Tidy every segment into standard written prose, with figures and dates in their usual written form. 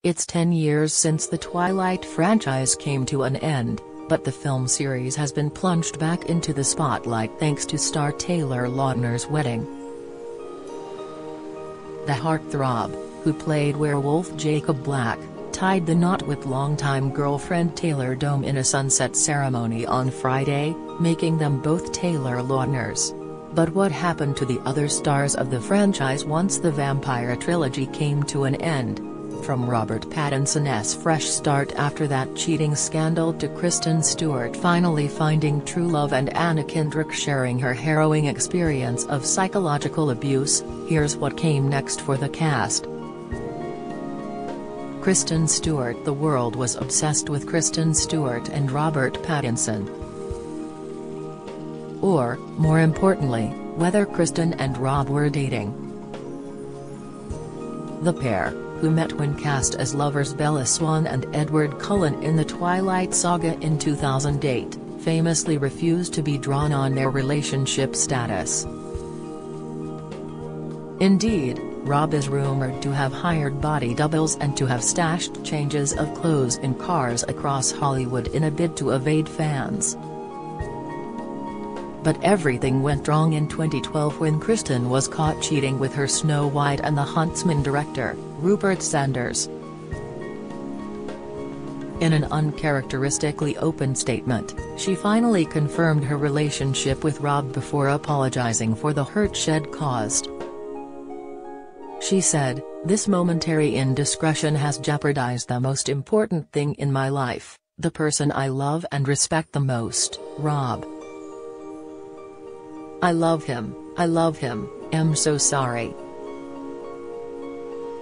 It's 10 years since the Twilight franchise came to an end, but the film series has been plunged back into the spotlight thanks to star Taylor Lautner's wedding. The heartthrob, who played werewolf Jacob Black, tied the knot with longtime girlfriend Taylor Dome in a sunset ceremony on Friday, making them both Taylor Lautners. But what happened to the other stars of the franchise once the vampire trilogy came to an end? From Robert Pattinson's fresh start after that cheating scandal to Kristen Stewart finally finding true love and Anna Kendrick sharing her harrowing experience of psychological abuse, here's what came next for the cast. Kristen Stewart. The world was obsessed with Kristen Stewart and Robert Pattinson. Or, more importantly, whether Kristen and Rob were dating. The pair, who met when cast as lovers Bella Swan and Edward Cullen in the Twilight saga in 2008, famously refused to be drawn on their relationship status. Indeed, Rob is rumored to have hired body doubles and to have stashed changes of clothes in cars across Hollywood in a bid to evade fans. But everything went wrong in 2012 when Kristen was caught cheating with her Snow White and the Huntsman director, Rupert Sanders. In an uncharacteristically open statement, she finally confirmed her relationship with Rob before apologizing for the hurt she'd caused. She said, "This momentary indiscretion has jeopardized the most important thing in my life, the person I love and respect the most, Rob. I love him, I'm so sorry."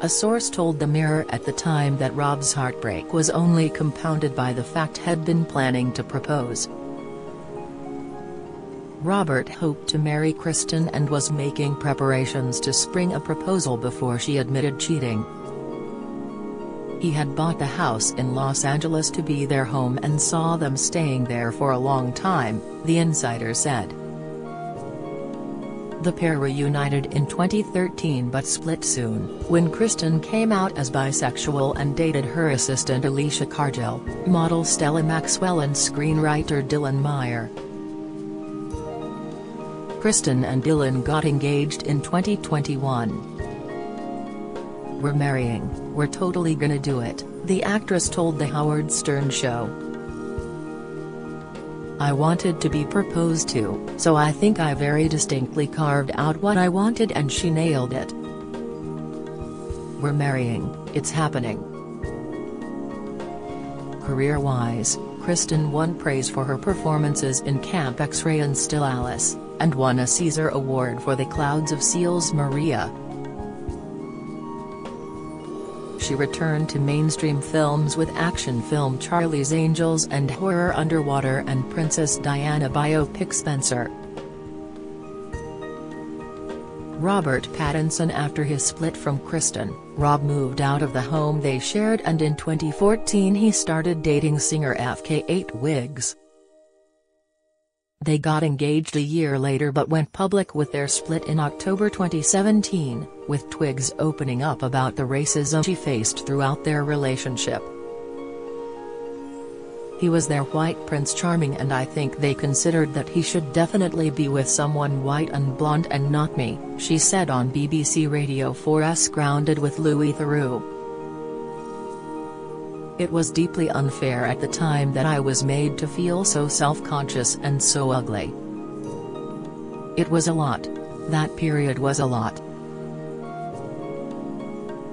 A source told the Mirror at the time that Rob's heartbreak was only compounded by the fact he'd been planning to propose. Robert hoped to marry Kristen and was making preparations to spring a proposal before she admitted cheating. He had bought the house in Los Angeles to be their home and saw them staying there for a long time, the insider said. The pair reunited in 2013 but split soon, when Kristen came out as bisexual and dated her assistant Alicia Cargill, model Stella Maxwell and screenwriter Dylan Meyer. Kristen and Dylan got engaged in 2021. "We're marrying, we're totally gonna do it," the actress told The Howard Stern Show. "I wanted to be proposed to, so I think I very distinctly carved out what I wanted and she nailed it. We're marrying, it's happening." Career-wise, Kristen won praise for her performances in Camp X-Ray and Still Alice, and won a César Award for The Clouds of Seals Maria. She returned to mainstream films with action film Charlie's Angels and horror Underwater and Princess Diana biopic Spencer. Robert Pattinson. After his split from Kristen, Rob moved out of the home they shared and in 2014 he started dating singer FK8 Twigs. They got engaged a year later but went public with their split in October 2017, with Twigs opening up about the racism she faced throughout their relationship. "He was their white Prince Charming and I think they considered that he should definitely be with someone white and blonde and not me," she said on BBC Radio 4's Grounded with Louis Theroux. "It was deeply unfair at the time that I was made to feel so self-conscious and so ugly. It was a lot. That period was a lot."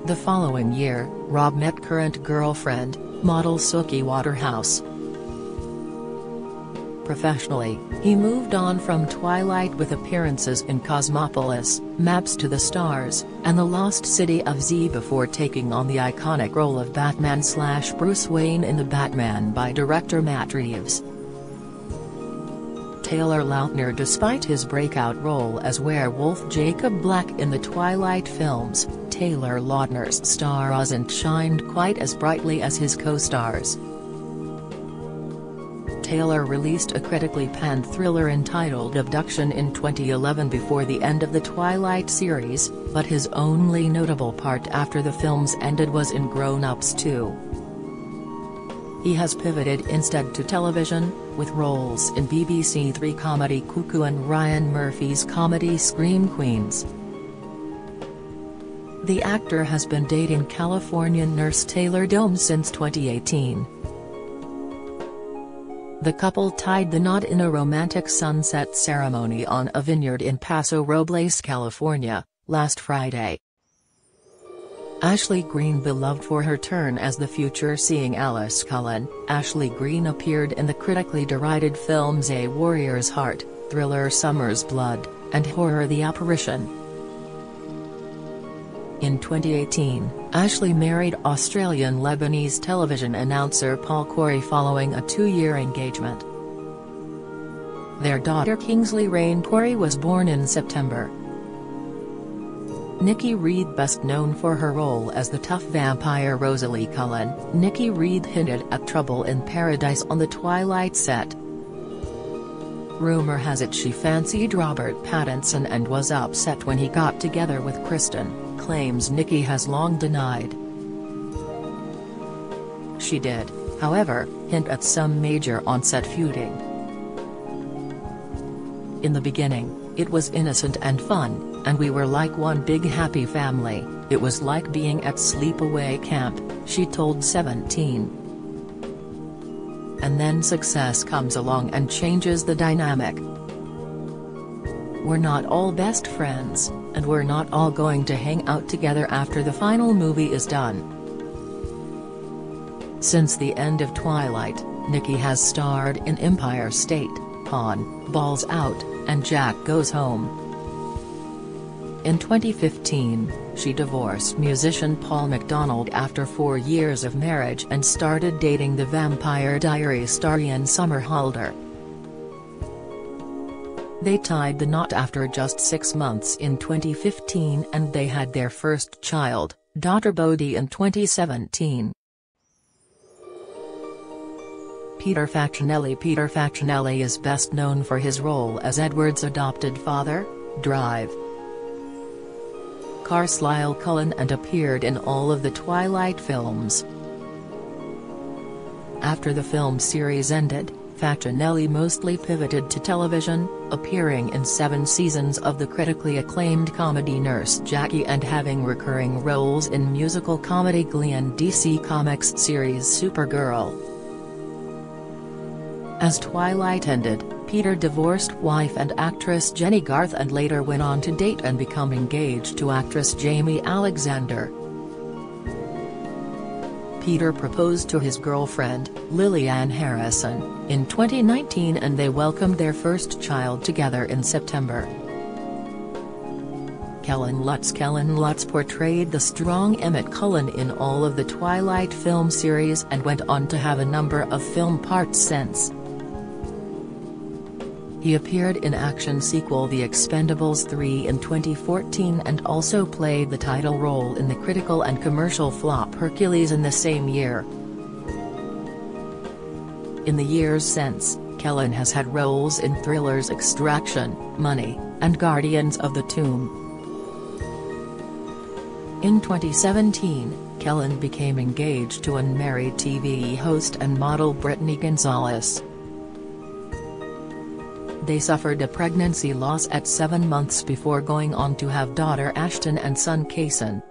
The following year, Rob met current girlfriend, model Suki Waterhouse. Professionally, he moved on from Twilight with appearances in Cosmopolis, Maps to the Stars, and The Lost City of Z before taking on the iconic role of Batman/Bruce Wayne in The Batman by director Matt Reeves. Taylor Lautner. Despite his breakout role as werewolf Jacob Black in the Twilight films, Taylor Lautner's star hasn't shined quite as brightly as his co-stars. Taylor released a critically panned thriller entitled Abduction in 2011 before the end of the Twilight series, but his only notable part after the films ended was in Grown Ups 2. He has pivoted instead to television, with roles in BBC Three comedy Cuckoo and Ryan Murphy's comedy Scream Queens. The actor has been dating Californian nurse Taylor Dome since 2018. The couple tied the knot in a romantic sunset ceremony on a vineyard in Paso Robles, California, last Friday. Ashley Greene, beloved for her turn as the future-seeing Alice Cullen, Ashley Greene appeared in the critically derided films A Warrior's Heart, thriller Summer's Blood, and horror The Apparition. In 2018, Ashley married Australian-Lebanese television announcer Paul Corey following a 2-year engagement. Their daughter Kingsley Rain Corey was born in September. Nikki Reed, best known for her role as the tough vampire Rosalie Cullen, Nikki Reed hinted at trouble in paradise on the Twilight set. Rumor has it she fancied Robert Pattinson and was upset when he got together with Kristen, claims Nikki has long denied. She did, however, hint at some major on-set feuding. In the beginning, it was innocent and fun, and we were like one big happy family. It was like being at sleepaway camp, she told 17. And then success comes along and changes the dynamic. We're not all best friends, and we're not all going to hang out together after the final movie is done. Since the end of Twilight, Nikki has starred in Empire State, Pawn, Balls Out, and Jack Goes Home. In 2015, she divorced musician Paul McDonald after 4 years of marriage and started dating the Vampire Diaries star Ian Somerhalder. They tied the knot after just 6 months in 2015 and they had their first child, daughter Bodhi, in 2017. Peter Facinelli is best known for his role as Edward's adopted father, Drive. Carlisle Cullen, and appeared in all of the Twilight films. After the film series ended, Facinelli mostly pivoted to television, appearing in 7 seasons of the critically acclaimed comedy Nurse Jackie and having recurring roles in musical comedy Glee and DC Comics series Supergirl. As Twilight ended, Peter divorced wife and actress Jenny Garth and later went on to date and become engaged to actress Jamie Alexander. Peter proposed to his girlfriend, Lillian Harrison, in 2019 and they welcomed their first child together in September. Kellen Lutz portrayed the strong Emmett Cullen in all of the Twilight film series and went on to have a number of film parts since. He appeared in action sequel The Expendables 3 in 2014 and also played the title role in the critical and commercial flop Hercules in the same year. In the years since, Cullen has had roles in thrillers Extraction, Money, and Guardians of the Tomb. In 2017, Cullen became engaged to unmarried TV host and model Brittany Gonzalez. They suffered a pregnancy loss at 7 months before going on to have daughter Ashton and son Kason.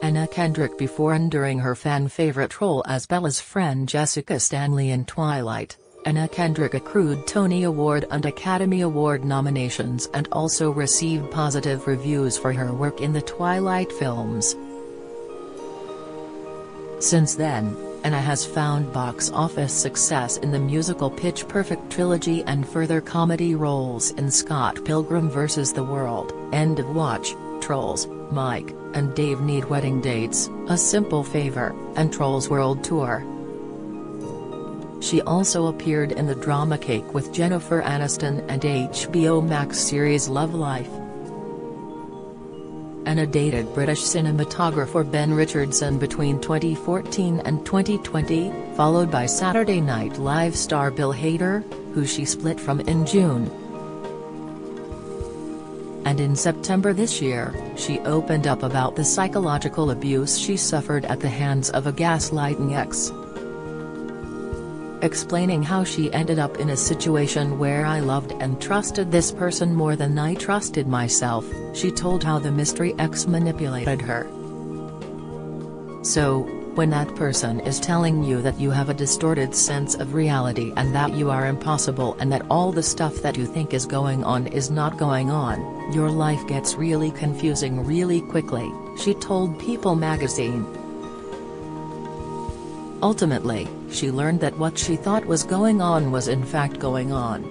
Anna Kendrick before and during her fan-favorite role as Bella's friend Jessica Stanley in Twilight, Anna Kendrick accrued Tony Award and Academy Award nominations and also received positive reviews for her work in the Twilight films. Since then, Anna has found box office success in the musical Pitch Perfect trilogy and further comedy roles in Scott Pilgrim vs. the World, End of Watch, Trolls, Mike and Dave Need Wedding Dates, A Simple Favor, and Trolls World Tour. She also appeared in the drama Cake with Jennifer Aniston and HBO Max series Love Life. and a dated British cinematographer Ben Richardson between 2014 and 2020, followed by Saturday Night Live star Bill Hader, who she split from in June. And in September this year, she opened up about the psychological abuse she suffered at the hands of a gaslighting ex. Explaining how she ended up in a situation where I loved and trusted this person more than I trusted myself, she told how the mystery ex manipulated her. So, when that person is telling you that you have a distorted sense of reality and that you are impossible and that all the stuff that you think is going on is not going on, your life gets really confusing really quickly, she told People magazine. Ultimately, she learned that what she thought was going on was in fact going on.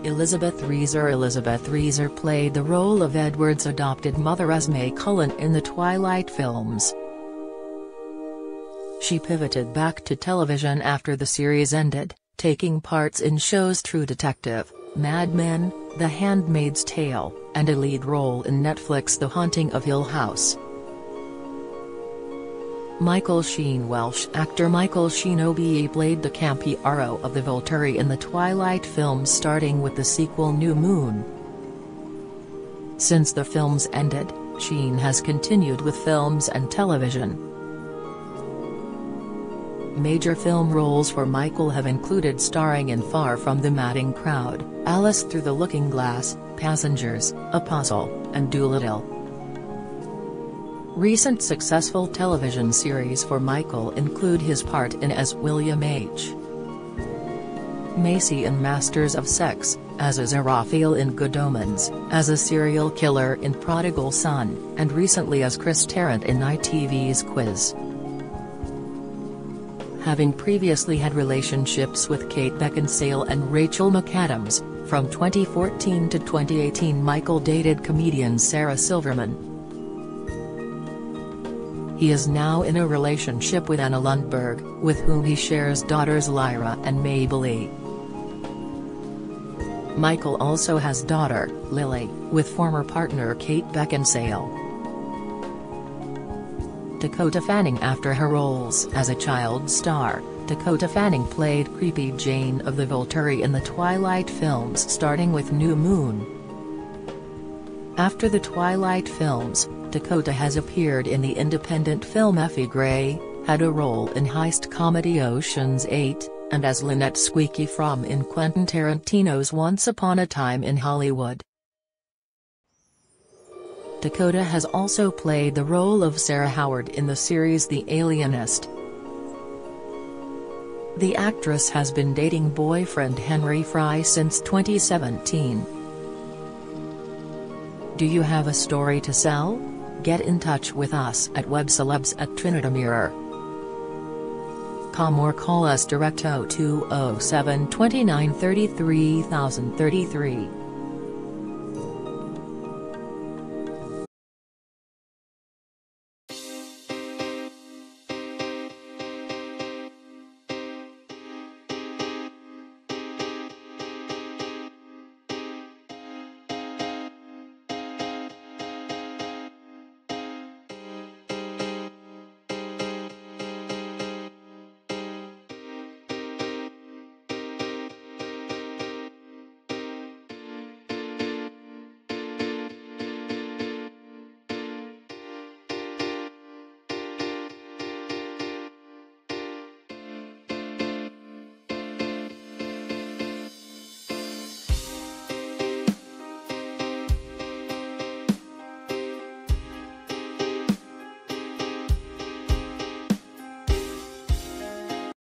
Elizabeth Reeser played the role of Edward's adopted mother Esme Cullen in the Twilight films. She pivoted back to television after the series ended, taking parts in shows True Detective, Mad Men, The Handmaid's Tale, and a lead role in Netflix's The Haunting of Hill House. Michael Sheen Welsh actor Michael Sheen played the campy Arrow of the Volturi in the Twilight films, starting with the sequel New Moon. Since the films ended, Sheen has continued with films and television. Major film roles for Michael have included starring in Far From the Madding Crowd, Alice Through the Looking Glass, Passengers, Apostle, and Doolittle. Recent successful television series for Michael include his part in as William H. Macy in Masters of Sex, as Aziraphale in Good Omens, as a serial killer in Prodigal Son, and recently as Chris Tarrant in ITV's Quiz. Having previously had relationships with Kate Beckinsale and Rachel McAdams, from 2014 to 2018 Michael dated comedian Sarah Silverman. He is now in a relationship with Anna Lundberg, with whom he shares daughters Lyra and Maybelline. Michael also has daughter, Lily, with former partner Kate Beckinsale. Dakota Fanning. After her roles as a child star, Dakota Fanning played creepy Jane of the Volturi in the Twilight films, starting with New Moon. After the Twilight films, Dakota has appeared in the independent film Effie Gray, had a role in heist comedy Ocean's 8, and as Lynette Squeaky Fromm in Quentin Tarantino's Once Upon a Time in Hollywood. Dakota has also played the role of Sarah Howard in the series The Alienist. The actress has been dating boyfriend Henry Fry since 2017. Do you have a story to sell? Get in touch with us at webcelebs@trinitymirror.com or call us direct 0207 29 33 033.